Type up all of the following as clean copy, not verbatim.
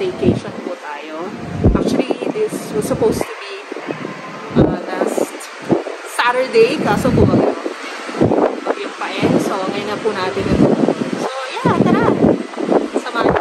Mag-staycation po tayo. Actually, this was supposed to be last Saturday, kaso bumagyo. Bagyong paen. So, ngayon na po natin ito. So, yeah, tara! Samahan.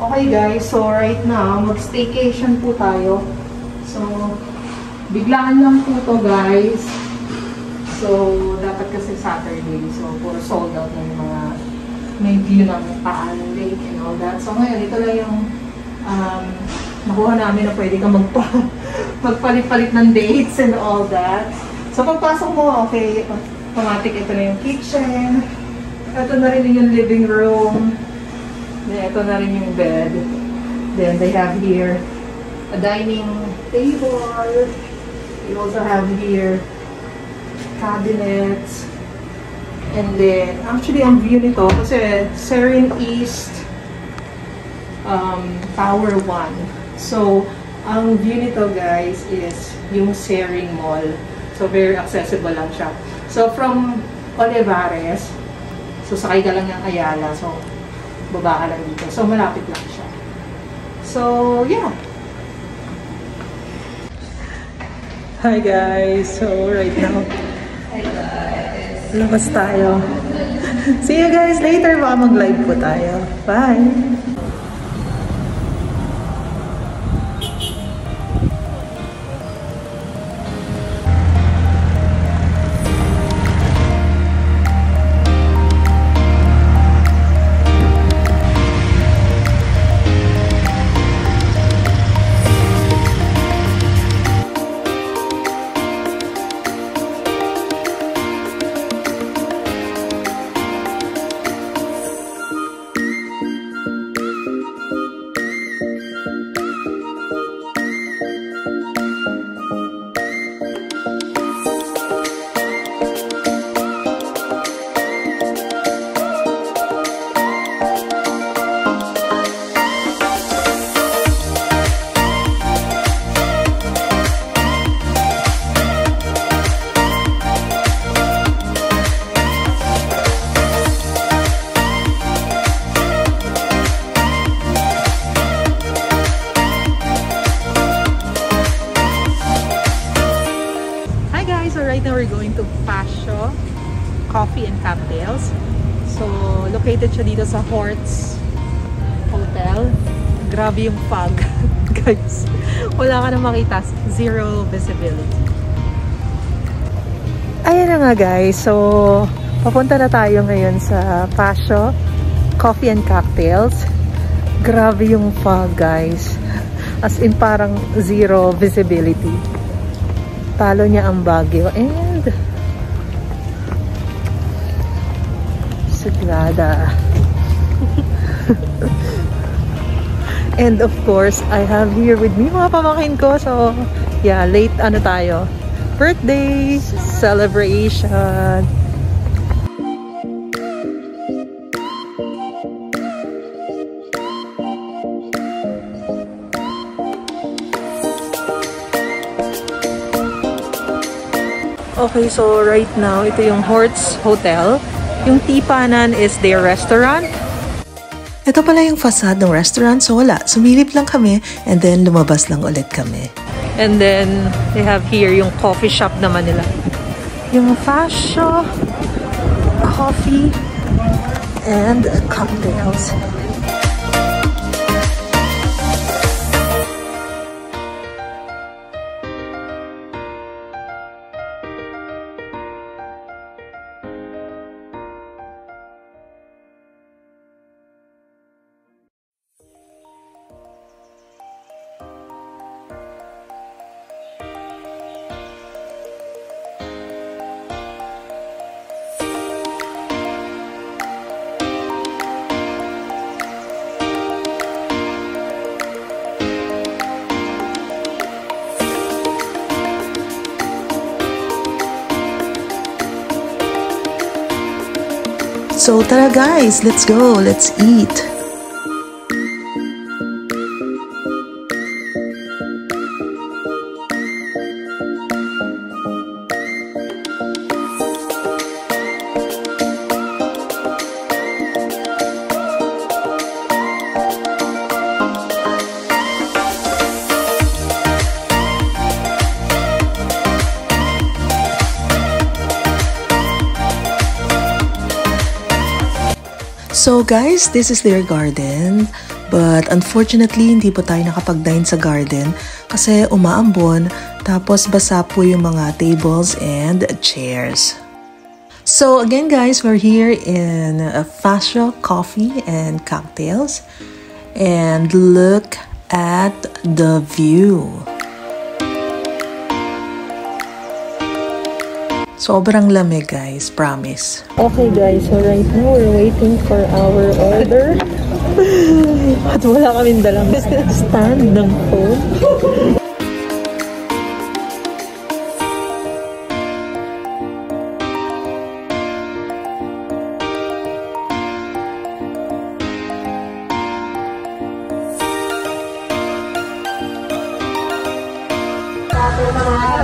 Okay guys, so right now, mag-staycation po tayo. So, biglaan lang po to guys. So, dapat kasi Saturday. So, puro sold out na yung mga may view ng Taal Lake and all that. So, ngayon, ito lang yung nakuha namin na pwede kang magpalit-palit ng dates and all that. So, pagpasok mo, okay, automatic ito na yung kitchen. Ito na rin yung living room. Then, ito na rin yung bed. Then, they have here a dining table. You also have here cabinets. And then, actually, ang view nito, kasi Serene East Tower 1. So, ang view nito, guys, is yung Serene Mall. So, very accessible lang siya. So, from Olivares, so, sakay ka lang ng Ayala. So, baba ka lang dito. So, malapit lang siya. So, yeah. Hi, guys. So, right now, labas tayo. See you guys later. Baka mag-live po tayo. Bye! We're going to Pasho Coffee and Cocktails. So, located siya dito sa Horts Hotel. Grabe yung fog, guys. Wala ka na makita. Zero visibility. Ayan na nga, guys. So, papunta na tayo ngayon sa Pasho Coffee and Cocktails. Grabe yung fog, guys. As in, parang zero visibility. Talo niya ang Baguio and Sagrada. And of course, I have here with me mga pamangkin ko. So, yeah, late ano tayo. Birthday celebration. Okay, so right now, ito yung Horts Hotel. Yung Tipanan is their restaurant. Ito pala yung facade ng restaurant. So wala, sumilip lang kami and then lumabas lang ulit kami. And then, they have here yung coffee shop naman nila. Yung Pasho Coffee and Cocktails. So tara guys, let's go, let's eat. So guys, this is their garden. But unfortunately, hindi po tayo nakapag-dine sa garden kasi umaambon tapos basa po yung mga tables and chairs. So again guys, we're here in Fascia Coffee and Cocktails. And look at the view. Sobrang lamig guys, promise. Okay guys, so right now we're waiting for our order. At wala kaming dalang stand ng phone.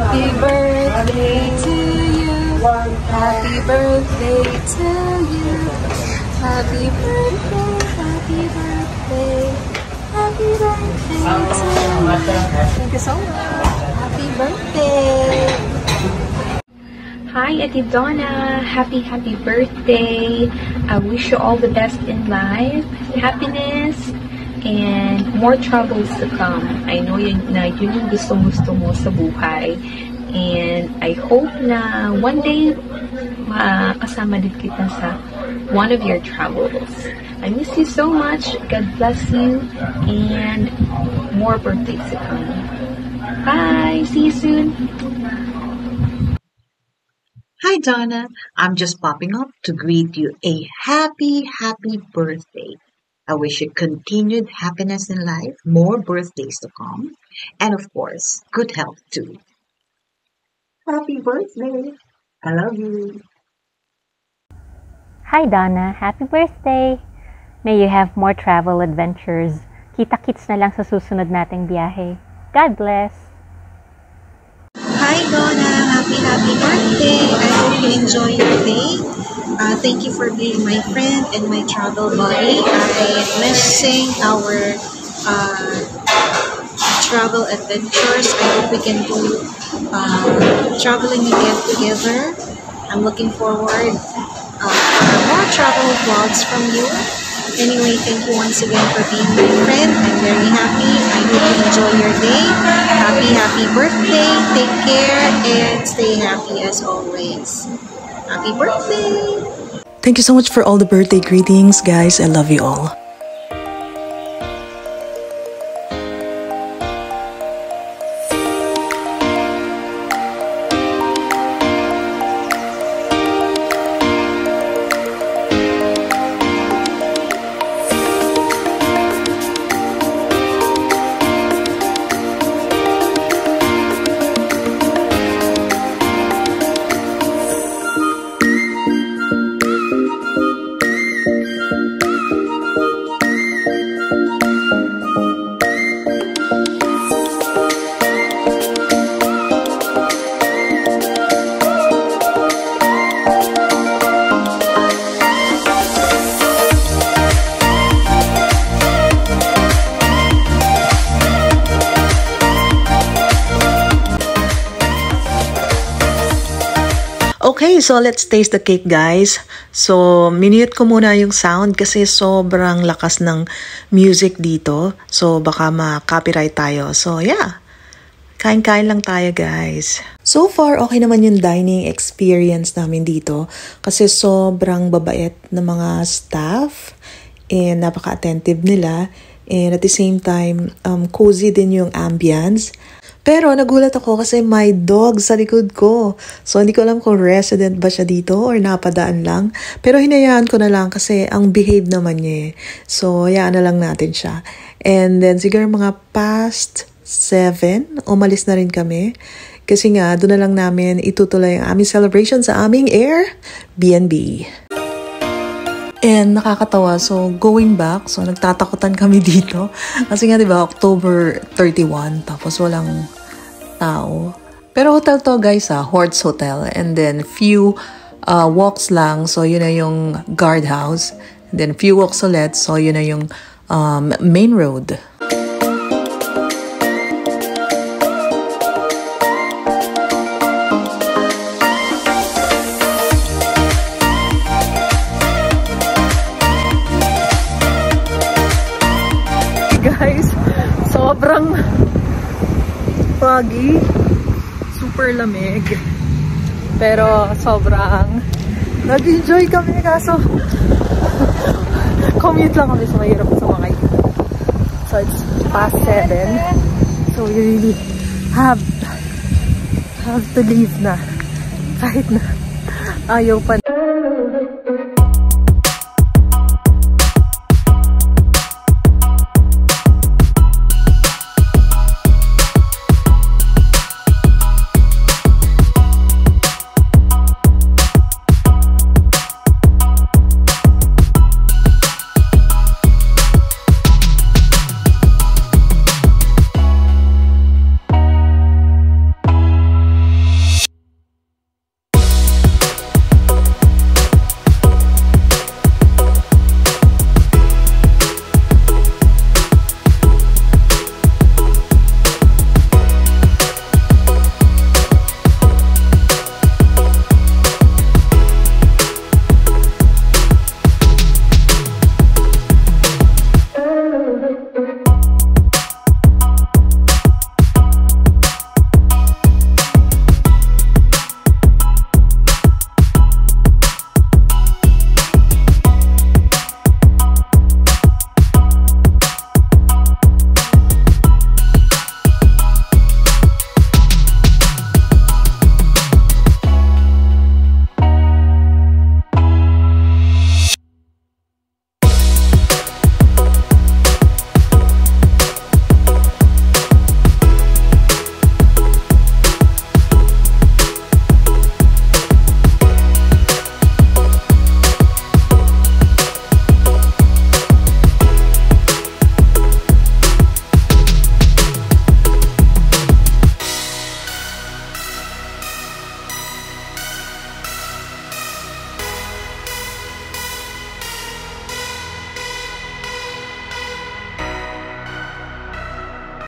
Happy birthday to you. Happy birthday to you. Happy birthday, happy birthday. Happy birthday to you. Thank you so much. Happy birthday. Hi, Ate Donna. Happy birthday. I wish you all the best in life, happiness, and more troubles to come. I know yun yung gusto mo sa buhay. And I hope na one day makasama din kita sa one of your travels. I miss you so much. God bless you. And more birthdays to come. Bye. See you soon. Hi, Donna. I'm just popping up to greet you a happy birthday. I wish you continued happiness in life, more birthdays to come, and of course, good health too. Happy birthday! I love you. Hi Donna, happy birthday! May you have more travel adventures. Kita-kits na lang sa susunod nating biyahe. God bless! Hi Donna, happy birthday! I hope you enjoy your day. Thank you for being my friend and my travel buddy. I am missing our travel adventures. I hope we can do traveling again together. I'm looking forward for more travel vlogs from you. Anyway, thank you once again for being my friend. I'm very happy. I hope you enjoy your day. Happy birthday. Take care and stay happy as always. Happy birthday! Thank you so much for all the birthday greetings, guys. I love you all. Okay, so let's taste the cake, guys. So, minute ko muna yung sound kasi sobrang lakas ng music dito. So, baka ma-copyright tayo. So, yeah. Kain-kain lang tayo, guys. So far, okay naman yung dining experience namin dito kasi sobrang babait na mga staff and napaka-attentive nila. And at the same time, cozy din yung ambience. Pero nagulat ako kasi may dog sa likod ko. So hindi ko alam kung resident ba siya dito or napadaan lang. Pero hinayaan ko na lang kasi ang behave naman niya eh. So hayaan na lang natin siya. And then siguro mga past 7, umalis na rin kami. Kasi nga doon na lang namin itutuloy ang aming celebration sa aming Airbnb. And nakakatawa, so going back, so nagtatakutan kami dito. Kasi nga diba, October 31, tapos walang tao. Pero hotel to guys Hortz Hotel. And then few walks lang, so yun na yung guardhouse. And then few walks ulit, so yun na yung main road. sobrang foggy, super lamig. Pero sobrang nag-enjoy kami kaso commute lang kami, so mahirap sumakay. So it's past 7. So we really have to leave na. Kahit na ayaw pa.